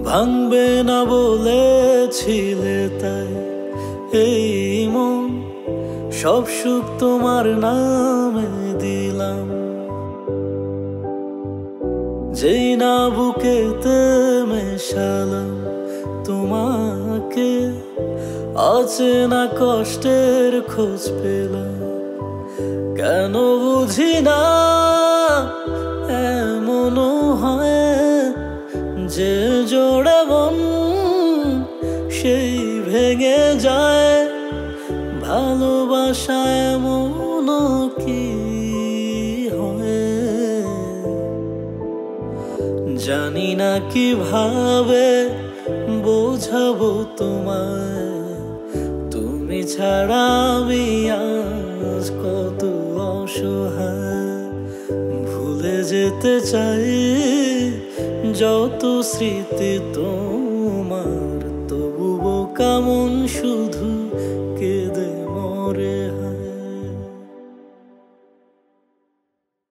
ভাঙবে না বলেছিলে তাই এই মন সব সুখ তোমার নামে দিলাম। যেই না বুকেতে মেশালাম তোমাকে, আছে না কষ্টের খোঁজ পেলাম। কেন বুঝি না এমনও হয় যে জোড়ে মন সেই ভেঙে যায়। ভালোবাসা এমন কি হয় জানি না, কিভাবে বোঝাবো তোমায়। তুমি ছাড়া আমি আজ কত অসহায়। ভুলে যেতে চাই যত স্মৃতি তোমার, তবুও কেমন শুধু কেঁদে মরে।